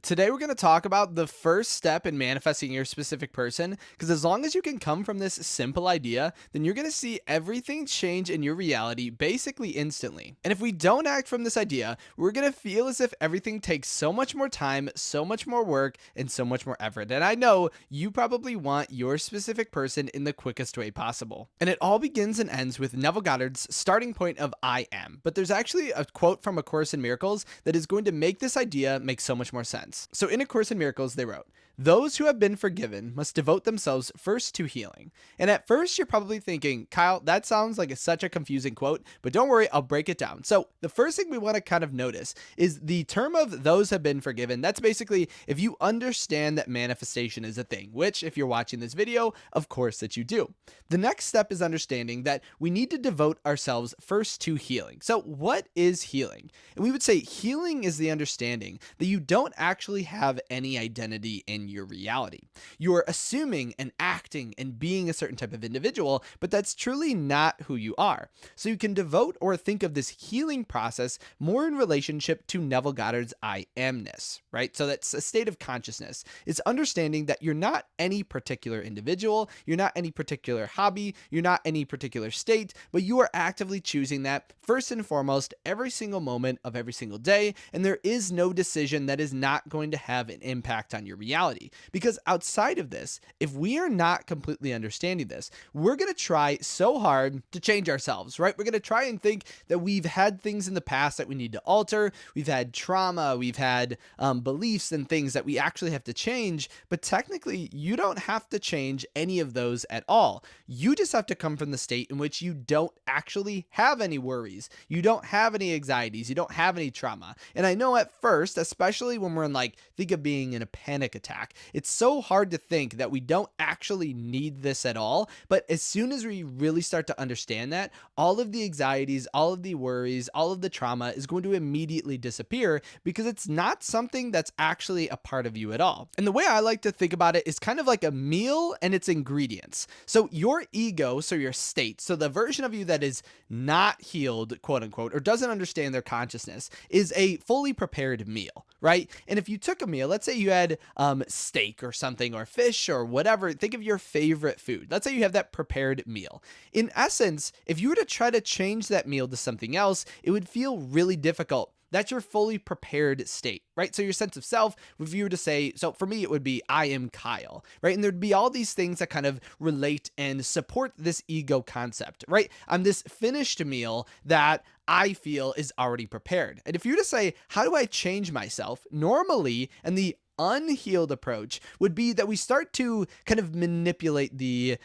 Today, we're going to talk about the first step in manifesting your specific person. Because as long as you can come from this simple idea, then you're going to see everything change in your reality basically instantly. And if we don't act from this idea, we're going to feel as if everything takes so much more time, so much more work, and so much more effort. And I know you probably want your specific person in the quickest way possible. And it all begins and ends with Neville Goddard's starting point of I am. But there's actually a quote from A Course in Miracles that is going to make this idea make so much more sense. So in A Course in Miracles, they wrote, "Those who have been forgiven must devote themselves first to healing." And at first, you're probably thinking, Kyle, that sounds like such a confusing quote, but don't worry, I'll break it down. So the first thing we want to kind of notice is the term of those have been forgiven. That's basically if you understand that manifestation is a thing, which if you're watching this video, of course that you do. The next step is understanding that we need to devote ourselves first to healing. So what is healing? And we would say healing is the understanding that you don't actually have any identity in your reality. You're assuming and acting and being a certain type of individual, but that's truly not who you are. So you can devote or think of this healing process more in relationship to Neville Goddard's I amness, right? So that's a state of consciousness. It's understanding that you're not any particular individual, you're not any particular hobby, you're not any particular state, but you are actively choosing that first and foremost every single moment of every single day, and there is no decision that is not going to have an impact on your reality. Because outside of this, if we are not completely understanding this, we're going to try so hard to change ourselves, right? We're going to try and think that we've had things in the past that we need to alter. We've had trauma, we've had beliefs and things that we actually have to change. But technically, you don't have to change any of those at all. You just have to come from the state in which you don't actually have any worries. You don't have any anxieties. You don't have any trauma. And I know at first, especially when we're in think of being in a panic attack, it's so hard to think that we don't actually need this at all. But as soon as we really start to understand that, all of the anxieties, all of the worries, all of the trauma is going to immediately disappear because it's not something that's actually a part of you at all. And the way I like to think about it is kind of like a meal and its ingredients. So your ego, so your state, so the version of you that is not healed, quote unquote, or doesn't understand their consciousness, is a fully prepared meal, right? And if you took a meal, let's say you had steak or something, or fish or whatever, think of your favorite food. Let's say you have that prepared meal. In essence, if you were to try to change that meal to something else, it would feel really difficult. That's your fully prepared state, right? So your sense of self, if you were to say, so for me, it would be, I am Kyle, right? And there'd be all these things that kind of relate and support this ego concept, right? I'm this finished meal that I feel is already prepared. And if you were to say, how do I change myself? Normally, and the unhealed approach would be that we start to kind of manipulate the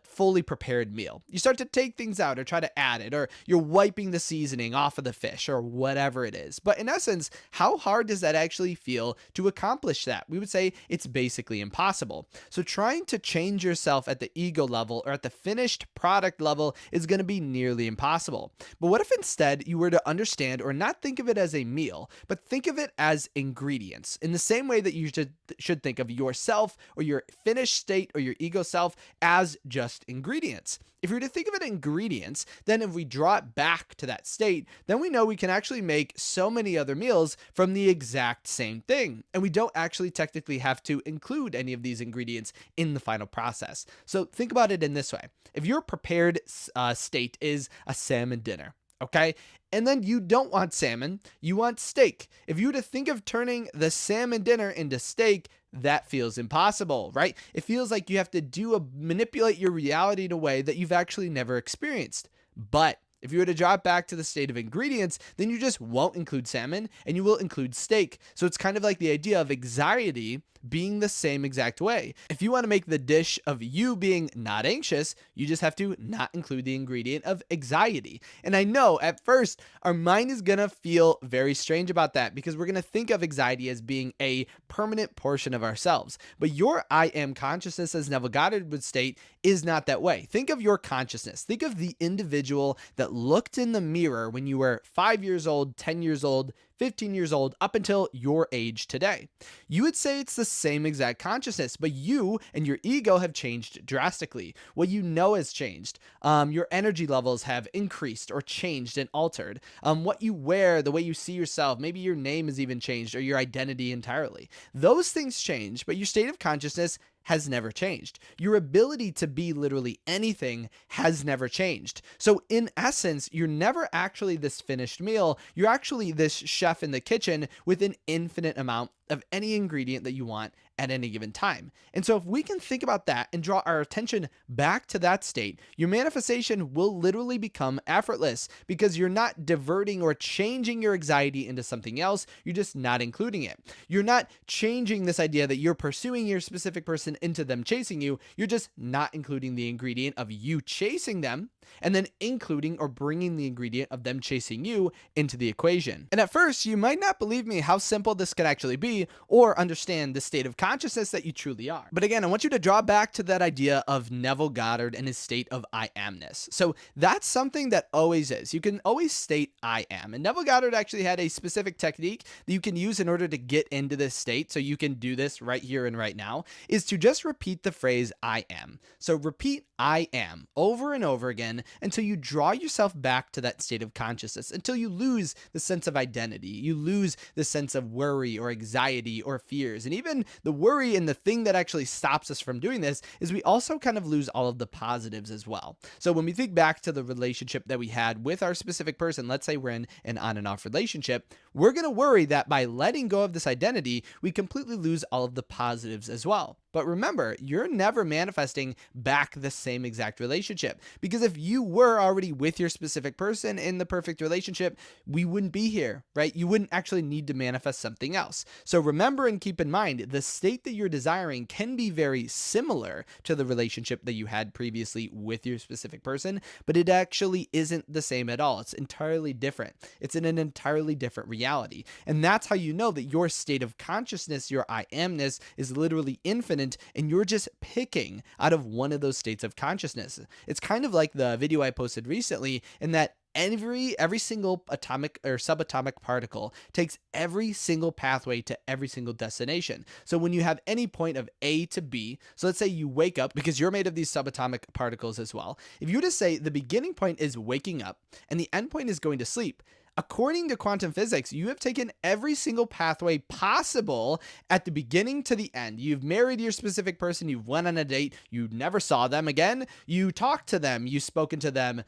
fully prepared meal. You start to take things out or try to add it, or you're wiping the seasoning off of the fish or whatever it is. But in essence, how hard does that actually feel to accomplish that? We would say it's basically impossible. So trying to change yourself at the ego level or at the finished product level is going to be nearly impossible. But what if instead you were to understand or not think of it as a meal, but think of it as ingredients in the same way that you should think of yourself or your finished state or your ego self as just ingredients. If we were to think of it ingredients, then if we draw it back to that state, then we know we can actually make so many other meals from the exact same thing. And we don't actually technically have to include any of these ingredients in the final process. So think about it in this way. If your prepared state is a salmon dinner, okay? And then you don't want salmon, you want steak. If you were to think of turning the salmon dinner into steak, that feels impossible, right? It feels like you have to manipulate your reality in a way that you've actually never experienced. But if you were to drop back to the state of ingredients, then you just won't include salmon and you will include steak. So it's kind of like the idea of anxiety being the same exact way. If you want to make the dish of you being not anxious, you just have to not include the ingredient of anxiety. And I know at first our mind is going to feel very strange about that because we're going to think of anxiety as being a permanent portion of ourselves. But your I am consciousness, as Neville Goddard would state, is not that way. Think of your consciousness. Think of the individual that looked in the mirror when you were 5 years old, 10 years old, 15 years old up until your age today. You would say it's the same exact consciousness, but you and your ego have changed drastically. What you know has changed. Your energy levels have increased or changed and altered. What you wear, the way you see yourself, maybe your name has even changed or your identity entirely. Those things change, but your state of consciousness has never changed. Your ability to be literally anything has never changed. So in essence, you're never actually this finished meal. You're actually this chef in the kitchen with an infinite amount of any ingredient that you want at any given time. And so if we can think about that and draw our attention back to that state, your manifestation will literally become effortless because you're not diverting or changing your anxiety into something else. You're just not including it. You're not changing this idea that you're pursuing your specific person into them chasing you. You're just not including the ingredient of you chasing them and then including or bringing the ingredient of them chasing you into the equation. And at first, you might not believe me how simple this could actually be or understand the state of consciousness that you truly are. But again, I want you to draw back to that idea of Neville Goddard and his state of I amness. So that's something that always is. You can always state I am. And Neville Goddard actually had a specific technique that you can use in order to get into this state. So you can do this right here and right now, is to just repeat the phrase I am. So repeat I am over and over again until you draw yourself back to that state of consciousness, until you lose the sense of identity, you lose the sense of worry or anxiety or fears. And even the worry and the thing that actually stops us from doing this is we also kind of lose all of the positives as well. So when we think back to the relationship that we had with our specific person, let's say we're in an on and off relationship, we're going to worry that by letting go of this identity, we completely lose all of the positives as well. But remember, you're never manifesting back the same exact relationship, because if you were already with your specific person in the perfect relationship, we wouldn't be here, right? You wouldn't actually need to manifest something else. So remember and keep in mind, the state that you're desiring can be very similar to the relationship that you had previously with your specific person, but it actually isn't the same at all. It's entirely different. It's in an entirely different reality. And that's how you know that your state of consciousness, your I amness, is literally infinite, and you're just picking out of one of those states of consciousness. It's kind of like the video I posted recently in that every single atomic or subatomic particle takes every single pathway to every single destination. So when you have any point of A to B, so let's say you wake up, because you're made of these subatomic particles as well. If you were to say the beginning point is waking up and the end point is going to sleep, according to quantum physics, you have taken every single pathway possible at the beginning to the end. You've married your specific person, you've went on a date, you never saw them again, you talked to them, you've spoken to them,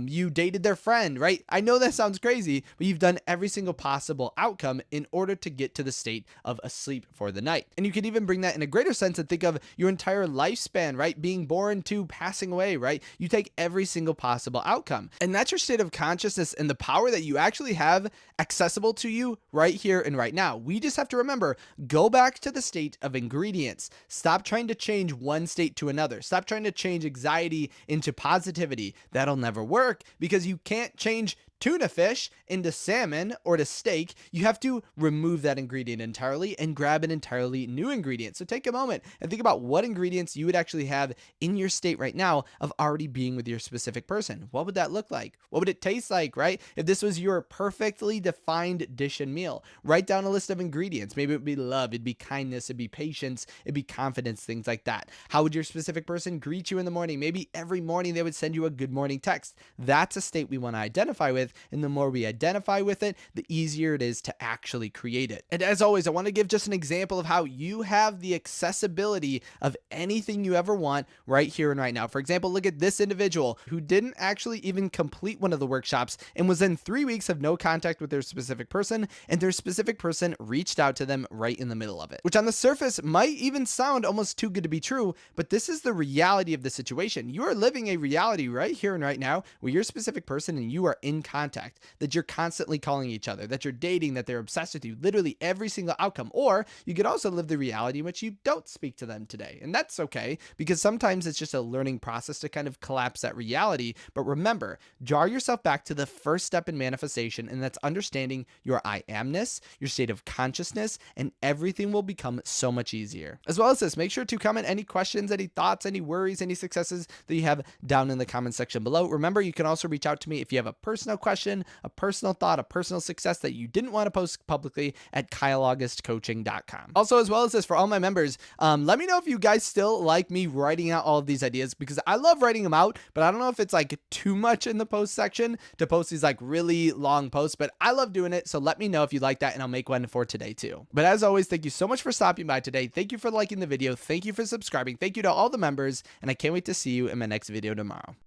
you dated their friend, right? I know that sounds crazy, but you've done every single possible outcome in order to get to the state of asleep for the night. And you can even bring that in a greater sense and think of your entire lifespan, right? Being born to passing away, right? You take every single possible outcome. And that's your state of consciousness and the power that you actually have accessible to you right here and right now. We just have to remember, go back to the state of ingredients. Stop trying to change one state to another. Stop trying to change anxiety into positivity. That'll never work because you can't change tuna fish into salmon or to steak. You have to remove that ingredient entirely and grab an entirely new ingredient. So take a moment and think about what ingredients you would actually have in your state right now of already being with your specific person. What would that look like? What would it taste like, right? If this was your perfectly defined dish and meal, write down a list of ingredients. Maybe it would be love, it'd be kindness, it'd be patience, it'd be confidence, things like that. How would your specific person greet you in the morning? Maybe every morning they would send you a good morning text. That's a state we want to identify with. And the more we identify with it, the easier it is to actually create it. And as always, I want to give just an example of how you have the accessibility of anything you ever want right here and right now. For example, look at this individual who didn't actually even complete one of the workshops and was in 3 weeks of no contact with their specific person, and their specific person reached out to them right in the middle of it, which on the surface might even sound almost too good to be true, but this is the reality of the situation. You are living a reality right here and right now where your specific person and you are in contact, that you're constantly calling each other, that you're dating, that they're obsessed with you, literally every single outcome. Or you could also live the reality in which you don't speak to them today. And that's okay, because sometimes it's just a learning process to kind of collapse that reality. But remember, jar yourself back to the first step in manifestation, and that's understanding your I amness, your state of consciousness, and everything will become so much easier. As well as this, make sure to comment any questions, any thoughts, any worries, any successes that you have down in the comment section below. Remember, you can also reach out to me if you have a personal question, a personal thought, a personal success that you didn't want to post publicly at kyleaugustcoaching.com. Also, as well as this, for all my members, let me know if you guys still like me writing out all of these ideas, because I love writing them out, but I don't know if it's like too much in the post section to post these like really long posts, but I love doing it. So let me know if you like that, and I'll make one for today too. But as always, thank you so much for stopping by today. Thank you for liking the video. Thank you for subscribing. Thank you to all the members, and I can't wait to see you in my next video tomorrow.